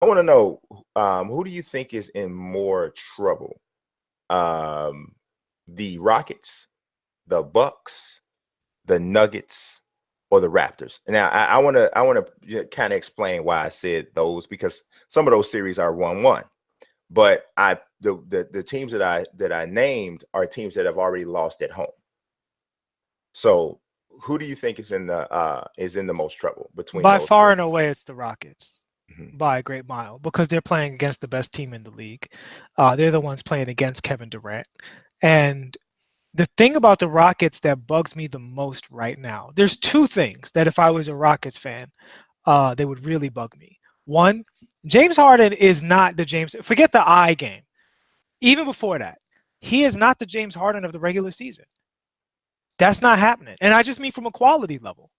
want to know, who do you think is in more trouble? The Rockets, the Bucks, the Nuggets, or the Raptors? Now, I want to kind of explain why I said those, because some of those series are 1-1, but the teams that I named are teams that have already lost at home. So, who do you think is in the most trouble between By those far four? and away, it's the Rockets by a great mile because they're playing against the best team in the league. They're the ones playing against Kevin Durant. And the thing about the Rockets that bugs me the most right now, there's two things that if I was a Rockets fan, they would really bug me. One, James Harden is not the James, forget the eye game. Even before that, he is not the James Harden of the regular season. That's not happening. And I just mean from a quality level.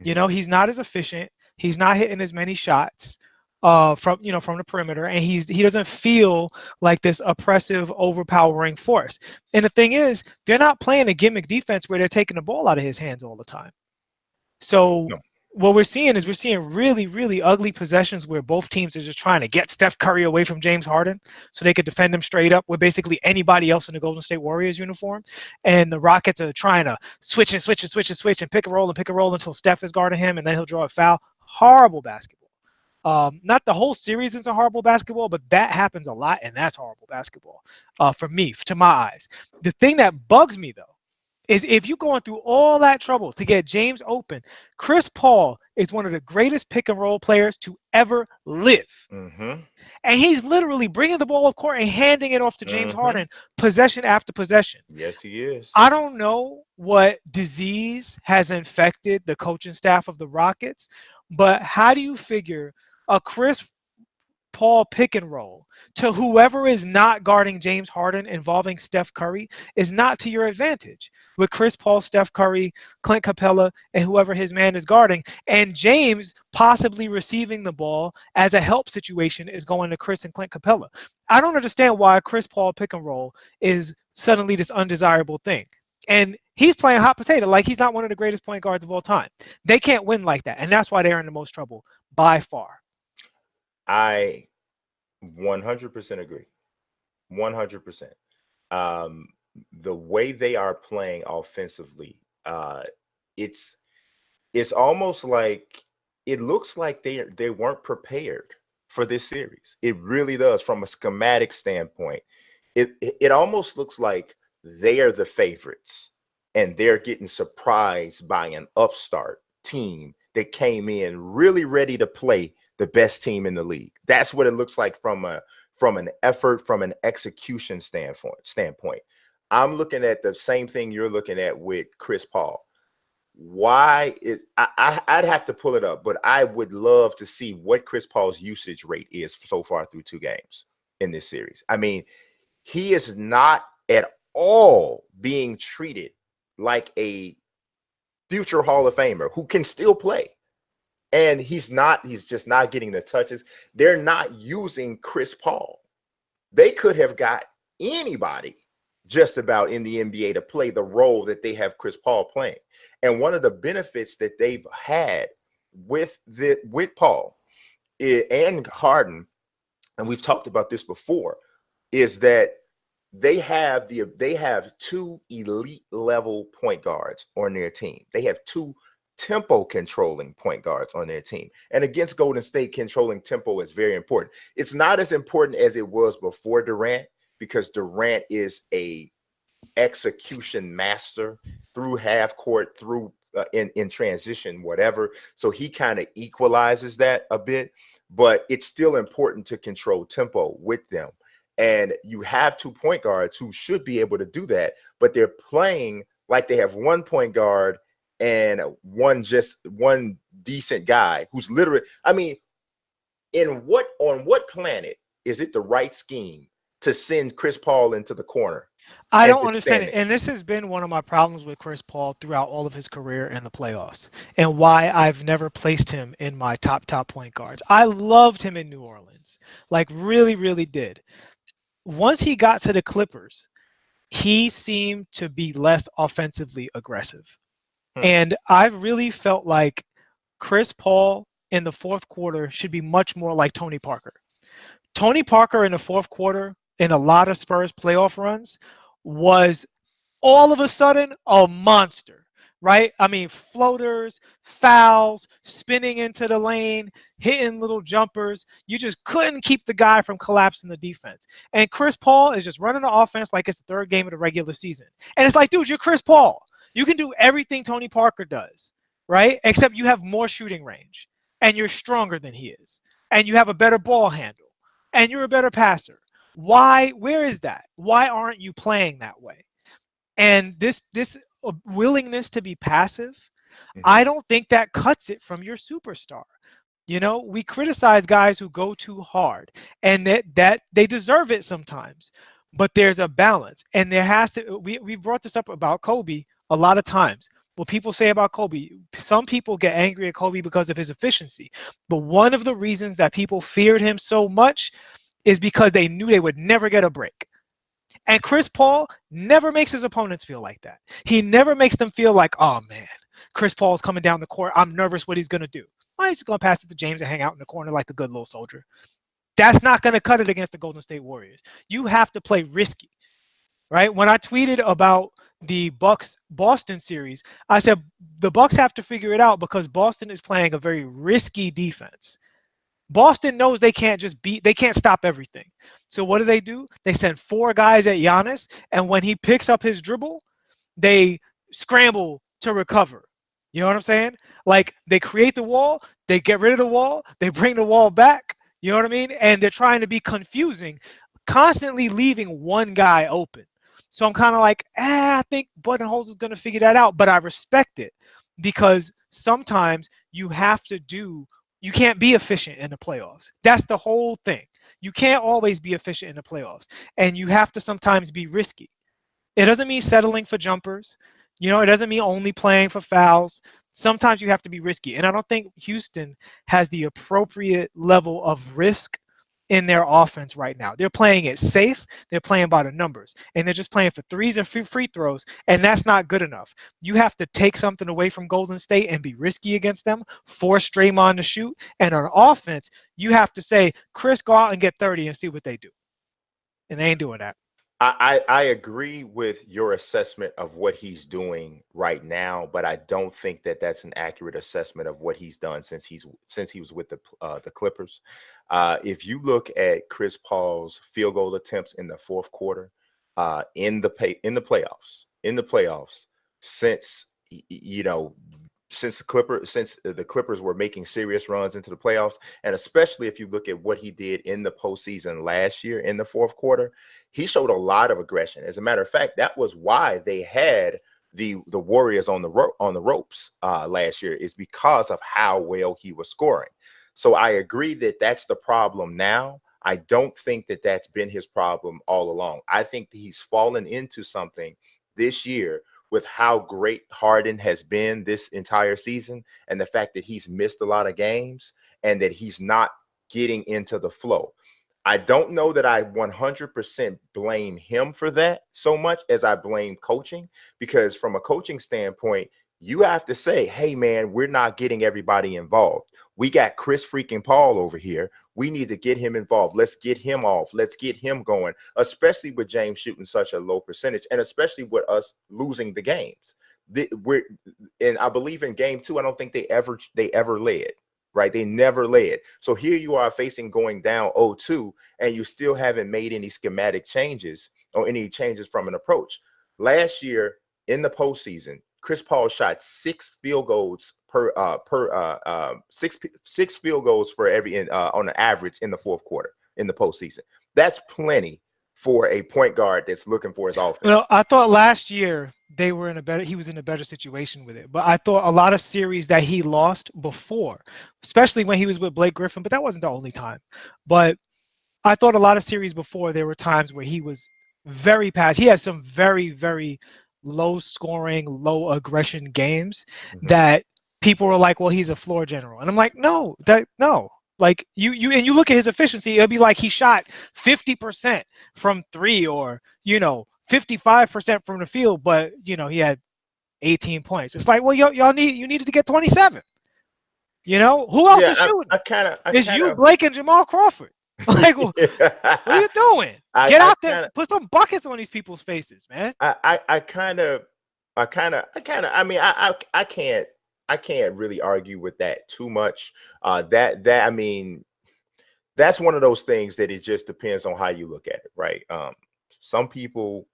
He's not as efficient. He's not hitting as many shots from the perimeter, and he doesn't feel like this oppressive, overpowering force. And the thing is, they're not playing a gimmick defense where they're taking the ball out of his hands all the time. So No. what we're seeing really, really ugly possessions where both teams are just trying to get Steph Curry away from James Harden so they could defend him straight up with basically anybody else in the Golden State Warriors uniform. And the Rockets are trying to switch and pick and roll until Steph is guarding him, and then he'll draw a foul. Horrible basketball. Not the whole series is a horrible basketball, but that happens a lot, and that's horrible basketball for me, to my eyes. The thing that bugs me, though, is if you're going through all that trouble to get James open, Chris Paul is one of the greatest pick and roll players to ever live. Mm-hmm. And he's literally bringing the ball up court and handing it off to James Mm-hmm. Harden possession after possession. Yes, he is. I don't know what disease has infected the coaching staff of the Rockets, but how do you figure a Chris Paul pick and roll to whoever is not guarding James Harden involving Steph Curry is not to your advantage with Chris Paul, Steph Curry, Clint Capella, and whoever his man is guarding, and James possibly receiving the ball as a help situation is going to Chris and Clint Capella. I don't understand why a Chris Paul pick and roll is suddenly this undesirable thing. And he's playing hot potato like he's not one of the greatest point guards of all time. They can't win like that, and that's why they're in the most trouble by far. I 100% agree. 100%. The way they are playing offensively, it's almost like it looks like they weren't prepared for this series. It really does, from a schematic standpoint. It almost looks like they are the favorites, and they're getting surprised by an upstart team that came in really ready to play the best team in the league. That's what it looks like from an effort, from an execution standpoint. I'm looking at the same thing you're looking at with Chris Paul. Why is I'd have to pull it up, but I would love to see what Chris Paul's usage rate is so far through 2 games in this series. I mean, he is not at all being treated like a future Hall of Famer who can still play. And he's just not getting the touches. They're not using Chris Paul. They could have got anybody just about in the NBA to play the role that they have Chris Paul playing. And one of the benefits that they've had with Paul and Harden, and we've talked about this before, is that they have 2 elite level point guards on their team. They have 2 tempo controlling point guards on their team. And against Golden State, controlling tempo is very important. It's not as important as it was before Durant, because Durant is a execution master through half court, through in transition, whatever. So he kind of equalizes that a bit, but it's still important to control tempo with them. And you have 2 point guards who should be able to do that, but they're playing like they have 1 point guard and one decent guy who's literally, I mean, on what planet is it the right scheme to send Chris Paul into the corner? I And don't just understand stand it. there? And this has been one of my problems with Chris Paul throughout all of his career in the playoffs, and why I've never placed him in my top point guards. I loved him in New Orleans, like really, really did. Once he got to the Clippers, he seemed to be less offensively aggressive. And I really felt like Chris Paul in the fourth quarter should be much more like Tony Parker. Tony Parker in the fourth quarter in a lot of Spurs playoff runs was all of a sudden a monster, right? I mean, floaters, fouls, spinning into the lane, hitting little jumpers. You just couldn't keep the guy from collapsing the defense. And Chris Paul is just running the offense like it's the third game of the regular season. And it's like, dude, you're Chris Paul. You can do everything Tony Parker does, right? Except you have more shooting range and you're stronger than he is. And you have a better ball handle and you're a better passer. Why? Where is that? Why aren't you playing that way? And this willingness to be passive, I don't think that cuts it from your superstar. You know, we criticize guys who go too hard, and that they deserve it sometimes. But there's a balance, and there has to. We brought this up about Kobe a lot of times. What people say about Kobe, some people get angry at Kobe because of his efficiency. But one of the reasons that people feared him so much is because they knew they would never get a break. And Chris Paul never makes his opponents feel like that. He never makes them feel like, oh man, Chris Paul's coming down the court. I'm nervous what he's going to do. Oh, he's just going to pass it to James and hang out in the corner like a good little soldier. That's not going to cut it against the Golden State Warriors. You have to play risky, right? When I tweeted about the Bucks-Boston series, I said the Bucks have to figure it out because Boston is playing a very risky defense. Boston knows they can't stop everything. So what do? They send 4 guys at Giannis, and when he picks up his dribble, they scramble to recover. You know what I'm saying? Like, they create the wall, they get rid of the wall, they bring the wall back. You know what I mean? And they're trying to be confusing, constantly leaving one guy open. So I'm kind of like, I think Budenholzer is going to figure that out, but I respect it because sometimes you can't be efficient in the playoffs. That's the whole thing. You can't always be efficient in the playoffs, and you have to sometimes be risky. It doesn't mean settling for jumpers. You know, it doesn't mean only playing for fouls. Sometimes you have to be risky, and I don't think Houston has the appropriate level of risk in their offense right now. They're playing it safe. They're playing by the numbers, and they're just playing for threes and free throws, and that's not good enough. You have to take something away from Golden State and be risky against them, force Draymond to shoot, and on offense, you have to say, Chris, go out and get 30 and see what they do. And they ain't doing that. I agree with your assessment of what he's doing right now, but I don't think that that's an accurate assessment of what he's done since he was with the Clippers. If you look at Chris Paul's field goal attempts in the fourth quarter, in the playoffs, since since the Clippers were making serious runs into the playoffs, and especially if you look at what he did in the postseason last year in the fourth quarter, he showed a lot of aggression. As a matter of fact, that was why they had the Warriors on the ropes last year, is because of how well he was scoring. So I agree that that's the problem now. I don't think that that's been his problem all along. I think that he's fallen into something this year with how great Harden has been this entire season, and the fact that he's missed a lot of games and that he's not getting into the flow. I don't know that I 100% blame him for that so much as I blame coaching, because from a coaching standpoint, you have to say, hey, man, we're not getting everybody involved. We got Chris freaking Paul over here. We need to get him involved. Let's get him off. Let's get him going, especially with James shooting such a low percentage, and especially with us losing the games. And I believe in game 2, I don't think they ever led, right? They never led. So here you are facing going down 0-2, and you still haven't made any schematic changes or any changes from an approach. Last year in the postseason, Chris Paul shot 6 field goals six field goals for every on an average in the fourth quarter in the postseason. That's plenty for a point guard that's looking for his offense. Well, I thought last year he was in a better situation with it. But I thought a lot of series that he lost before, especially when he was with Blake Griffin, but that wasn't the only time. But I thought a lot of series before, there were times where he was very passive. He had some very, very low scoring, low aggression games that people were like, well, he's a floor general. And I'm like, no. Like you look at his efficiency, it'll be like he shot 50% from 3 or 55% from the field, but he had 18 points. It's like, well, you needed to get 27. Who else is shooting? It's you, Blake, and Jamal Crawford. Like, what are you doing? Get I out there, kind of, put some buckets on these people's faces, man. I kind of, I mean, I can't really argue with that too much. I mean, that's one of those things that it just depends on how you look at it, right? Some people,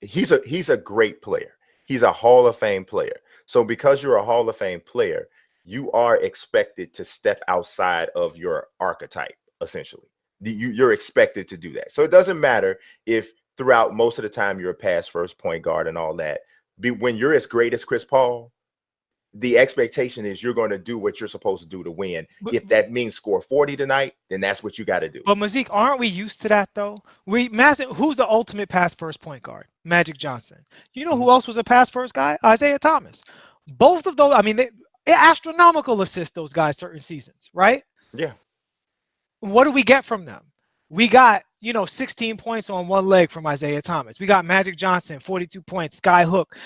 he's a great player. He's a Hall of Fame player. So because you're a Hall of Fame player, you are expected to step outside of your archetype, essentially. You're expected to do that. So it doesn't matter if throughout most of the time you're a pass first point guard and all that. When you're as great as Chris Paul, the expectation is you're going to do what you're supposed to do to win. If that means score 40 tonight, then that's what you got to do. But Mazique, aren't we used to that though? Who's the ultimate pass first point guard? Magic Johnson. You know who else was a pass first guy? Isaiah Thomas. Both of those, I mean, they astronomical assists those guys certain seasons, right? Yeah. What do we get from them? We got, 16 points on one leg from Isaiah Thomas. We got Magic Johnson, 42 points, sky hook.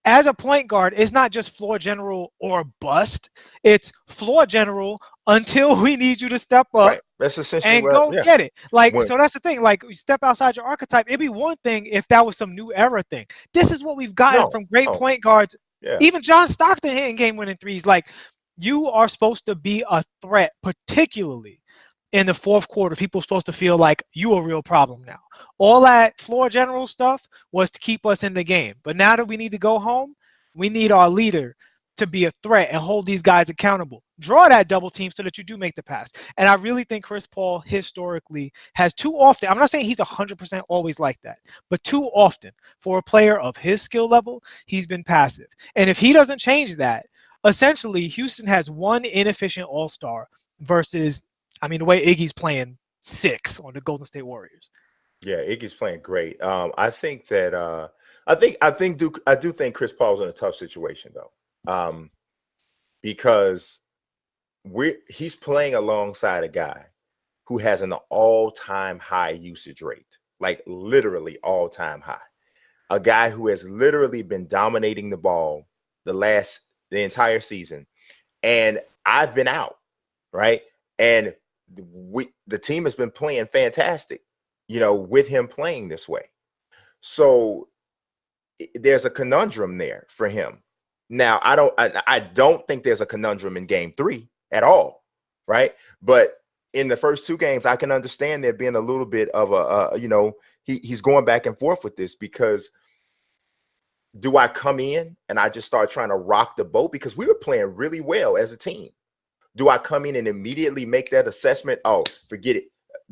As a point guard, it's not just floor general or bust. It's floor general until we need you to step up. Right. That's essentially and go yeah. get it. So that's the thing. Like, you step outside your archetype. It'd be one thing if that was some new era thing. This is what we've gotten from great point guards. Yeah. Even John Stockton hitting game-winning threes. Like, you are supposed to be a threat, particularly in the fourth quarter. People are supposed to feel like you a real problem now. All that floor general stuff was to keep us in the game. But now that we need to go home, we need our leader to be a threat and hold these guys accountable. Draw that double team so that you do make the pass. And I really think Chris Paul historically has too often, I'm not saying he's 100% always like that, but too often for a player of his skill level, he's been passive. And if he doesn't change that, essentially Houston has one inefficient all-star versus, I mean, the way Iggy's playing 6 on the Golden State Warriors. Yeah, Iggy's playing great. I think that I do think Chris Paul's in a tough situation though, because he's playing alongside a guy who has an all-time high usage rate, like literally all-time high. A guy who has literally been dominating the ball the entire season, and I've been out, right? And the team has been playing fantastic, with him playing this way. So there's a conundrum there for him. Now, I don't think there's a conundrum in game 3 at all, right? But in the first 2 games, I can understand there being a little bit of he's going back and forth with this, because do I come in and I just start trying to rock the boat? Because we were playing really well as a team. Do I come in and immediately make that assessment? Oh, forget it.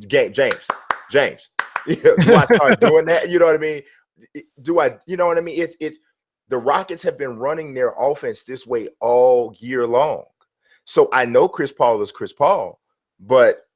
James. Do I start doing that? You know what I mean? Do I, you know what I mean? It's the Rockets have been running their offense this way all year long. So I know Chris Paul is Chris Paul, but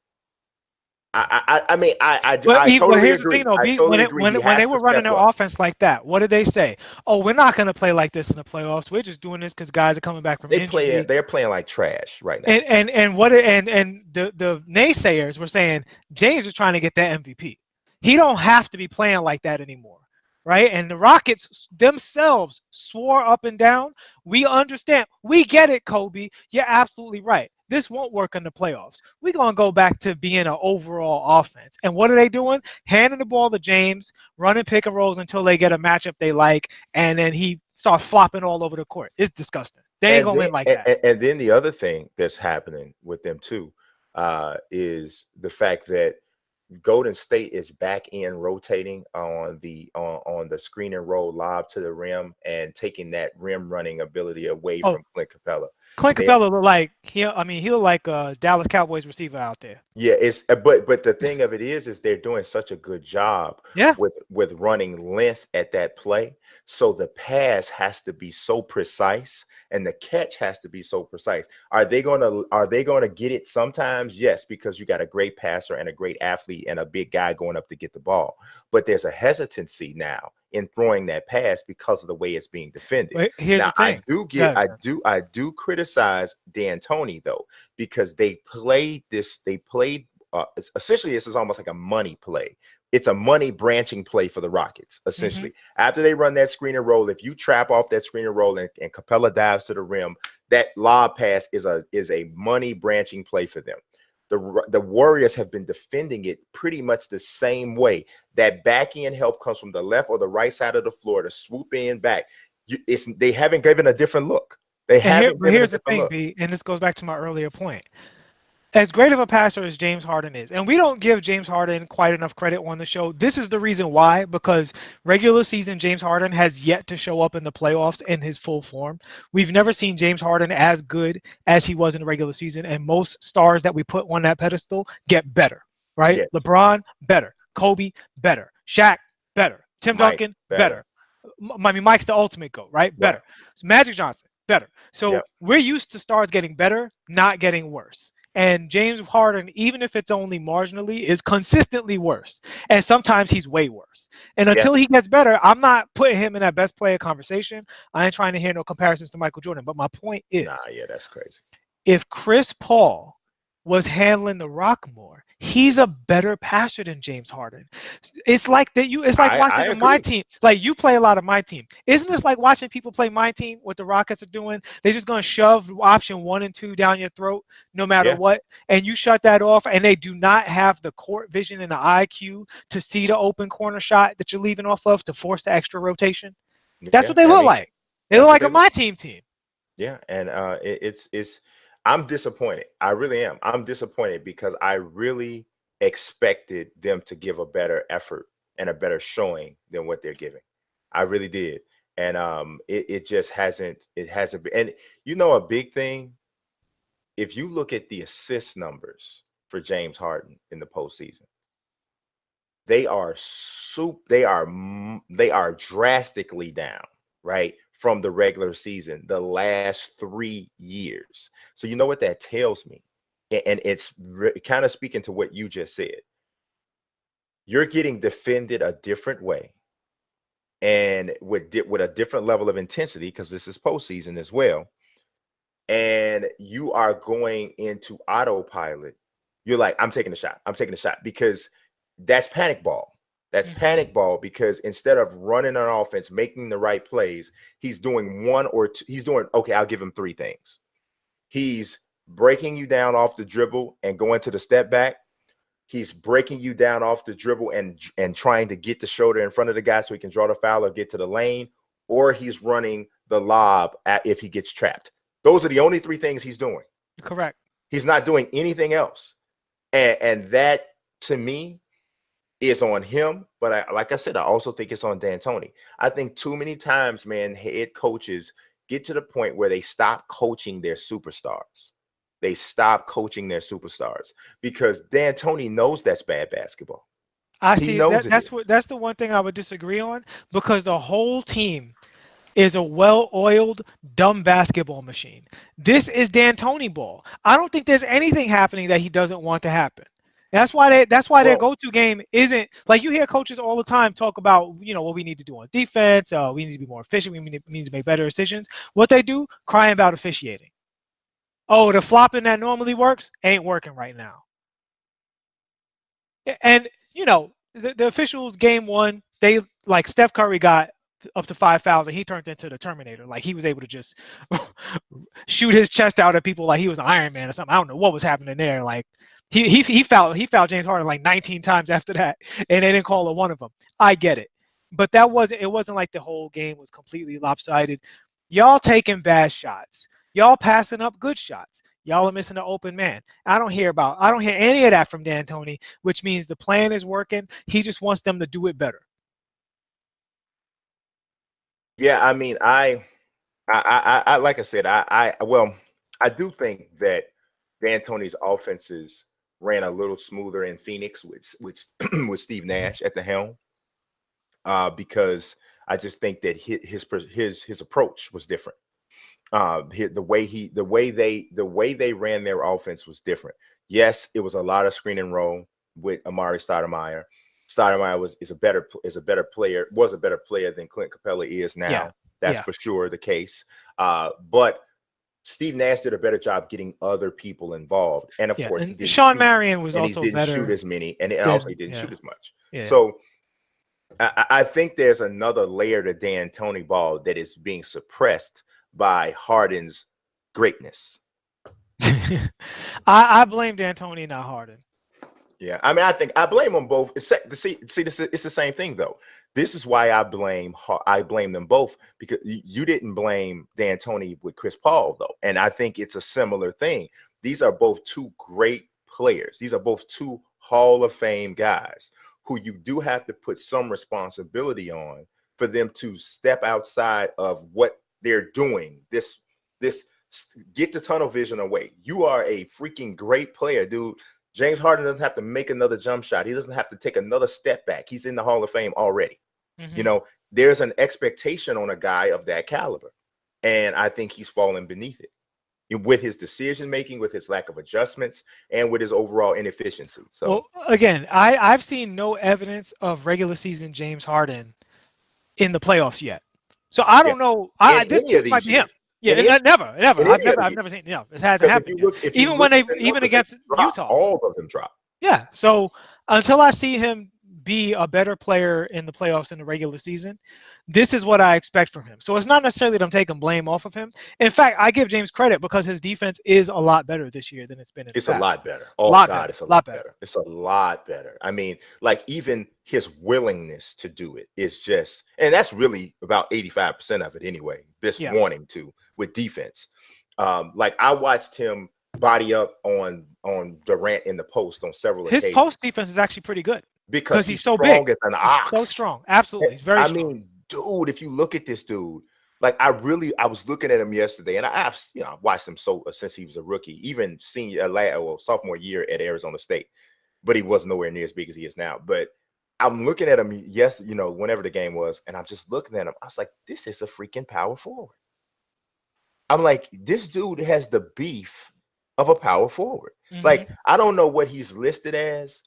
I totally here's agree. The thing, though, I totally agree. When they were running their offense like that, what did they say? Oh, we're not going to play like this in the playoffs. We're just doing this because guys are coming back from injury. They're playing like trash right now. And the naysayers were saying James is trying to get that MVP. He don't have to be playing like that anymore, right? And the Rockets themselves swore up and down, we understand. We get it, Kobe. You're absolutely right. This won't work in the playoffs. We're going to go back to being an overall offense. And what are they doing? Handing the ball to James, running pick and rolls until they get a matchup they like, and then he starts flopping all over the court. It's disgusting. They ain't going to win like that. And then the other thing that's happening with them too is the fact that Golden State is back in rotating on the screen and roll lob to the rim and taking that rim running ability away from Clint Capella. Clint Capella looked like he looked like a Dallas Cowboys receiver out there. Yeah, but the thing of it is they're doing such a good job with running length at that play. So the pass has to be so precise and the catch has to be so precise. Are they gonna get it sometimes? Yes, because you got a great passer and a great athlete and a big guy going up to get the ball. But there's a hesitancy now in throwing that pass because of the way it's being defended. Wait, here's now, the thing. I do criticize D'Antoni though, because they played essentially this is almost like a money play. It's a money branching play for the Rockets, essentially. After they run that screen and roll, if you trap off that screen and roll and Capella dives to the rim, that lob pass is a money branching play for them. The Warriors have been defending it pretty much the same way. That back end help comes from the left or the right side of the floor to swoop in back. They haven't given a different look. They haven't given a Here's the different thing, look. B, and this goes back to my earlier point. As great of a passer as James Harden is, and we don't give James Harden quite enough credit on the show. This is the reason why, because regular season James Harden has yet to show up in the playoffs in his full form. We've never seen James Harden as good as he was in the regular season, and most stars that we put on that pedestal get better, right? Yes. LeBron, better. Kobe, better. Shaq, better. Tim Mike, Duncan, better. I mean, Mike's the ultimate GOAT, right? Better. So Magic Johnson, better. So Yep. we're used to stars getting better, not getting worse. And James Harden, even if it's only marginally, is consistently worse. And sometimes he's way worse. And until he gets better, I'm not putting him in that best player conversation. I ain't trying to hear no comparisons to Michael Jordan. But my point is, that's crazy. If Chris Paul was handling the rock more, he's a better passer than James Harden. It's like that it's like watching my team. Like, you play a lot of my team. Isn't this like watching people play my team? What the Rockets are doing? They're just gonna shove option 1 and 2 down your throat no matter what, and you shut that off, and they do not have the court vision and the IQ to see the open corner shot that you're leaving off of to force the extra rotation. That's what they look like. They look like a my team. Yeah, and it's I'm disappointed. I really am. I'm disappointed because I really expected them to give a better effort and a better showing than what they're giving. I really did. And it just hasn't been. And a big thing, if you look at the assist numbers for James Harden in the postseason, they are drastically down, right, from the regular season the last 3 years. So you know what that tells me, and it's kind of speaking to what you just said. You're getting defended a different way, and with a different level of intensity, because this is postseason as well, and you are going into autopilot. You're like, I'm taking a shot, because that's panic ball. That's panic ball, because instead of running an offense, making the right plays, he's doing one or two. He's doing, okay, I'll give him 3 things. He's breaking you down off the dribble and going to the step back. He's breaking you down off the dribble and trying to get the shoulder in front of the guy so he can draw the foul or get to the lane, or he's running the lob if he gets trapped. Those are the only 3 things he's doing. Correct. He's not doing anything else. And that, to me, is on him. But like I said, I also think it's on D'Antoni. I think too many times, man, head coaches get to the point where they stop coaching their superstars. They stop coaching their superstars because D'Antoni knows that's bad basketball. He knows that's the one thing I would disagree on, because the whole team is a well-oiled, dumb basketball machine. This is D'Antoni ball. I don't think there's anything happening that he doesn't want to happen. That's why their go-to game isn't like, you hear coaches all the time talk about, what we need to do on defense. We need to be more efficient. We need to make better decisions. What they do, crying about officiating. Oh, the flopping that normally works ain't working right now. And the officials game 1, they like Steph Curry got up to 5 fouls and he turned into the Terminator. Like, he was able to just shoot his chest out at people like he was Iron Man or something. I don't know what was happening there. Like, he fouled James Harden like 19 times after that, and they didn't call it one of them. I get it, but it wasn't like the whole game was completely lopsided. Y'all taking bad shots. Y'all passing up good shots. Y'all are missing an open man. I don't hear any of that from D'Antoni, which means the plan is working. He just wants them to do it better. Yeah, I mean, I like I said, I do think that D'Antoni's offenses ran a little smoother in Phoenix with Steve Nash at the helm, because I just think that his approach was different. The way they ran their offense was different. Yes, it was a lot of screen and roll with Amari Stoudemire. Stoudemire was a better player than Clint Capella is now. Yeah. That's for sure the case. But Steve Nash did a better job getting other people involved, and of course, and Sean Marion was also he didn't better. shoot as many, and also he didn't shoot as much. Yeah. So I think there's another layer to D'Antoni ball that is being suppressed by Harden's greatness. I blame D'Antoni, not Harden. Yeah, I mean, I think I blame them both. See, it's the same thing though. This is why I blame them both, because you didn't blame D'Antoni with Chris Paul though, and I think it's a similar thing. These are both two great players. These are both two Hall of Fame guys who you do have to put some responsibility on for them to step outside of what they're doing. This get the tunnel vision away. You are a freaking great player, dude. James Harden doesn't have to make another jump shot. He doesn't have to take another step back. He's in the Hall of Fame already. You know, there's an expectation on a guy of that caliber. And I think he's fallen beneath it with his decision making, with his lack of adjustments, and with his overall inefficiency. So, well, again, I've seen no evidence of regular season James Harden in the playoffs yet. So I don't know. This might be him. Yeah, never. I've never seen. It hasn't happened. Even against Utah, all of them drop. Yeah. So until I see him be a better player in the playoffs in the regular season, this is what I expect from him. So it's not necessarily that I'm taking blame off of him. In fact, I give James credit because his defense is a lot better this year than it's been in the past. It's a lot better. Oh, God, it's a lot better. It's a lot better. I mean, like even his willingness to do it is just, and that's really about 85% of it anyway, just wanting to with defense. Like I watched him body up on Durant in the post on several occasions. His post defense is actually pretty good. Because he's so strong big. as an ox. So strong. Absolutely. He's very strong. I mean, dude, if you look at this dude, like I was looking at him yesterday, and I've watched him since he was a rookie, even sophomore year at Arizona State, but he was nowhere near as big as he is now. But I'm looking at him, whenever the game was, and I'm just looking at him. I was like, this is a freaking power forward. I'm like, this dude has the beef of a power forward. Like, I don't know what he's listed as.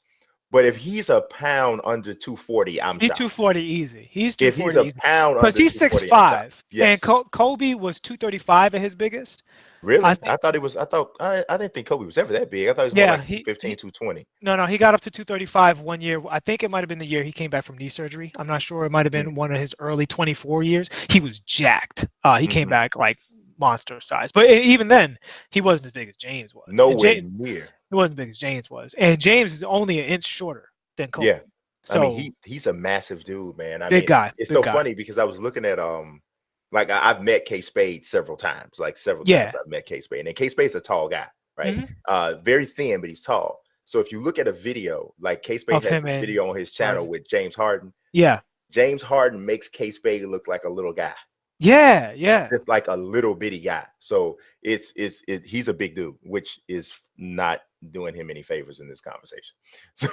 But if he's a pound under 240, he's shocked. 240 easy. He's 240 if he's a easy. pound because he's 6'5", yes. and Kobe was 235 at his biggest. Really? I didn't think Kobe was ever that big. I thought he was more like 215, 220. No, he got up to 235 one year. I think it might have been the year he came back from knee surgery. I'm not sure. It might have been one of his early 24 years. He was jacked. He came back like monster size. But even then, he wasn't as big as James was. Nowhere near. He wasn't as big as James was. And James is only an inch shorter than Kobe. Yeah. So, I mean, he's a massive dude, man. Big guy. It's so funny because I was looking at like I've met K-Spade several times. Times I've met K-Spade. And K-Spade's a tall guy, right? Very thin, but he's tall. So if you look at a video, like K-Spade has a video on his channel with James Harden. Yeah. James Harden makes K-Spade look like a little guy. Yeah. Just like a little bitty guy. So he's a big dude, which is not doing him any favors in this conversation. So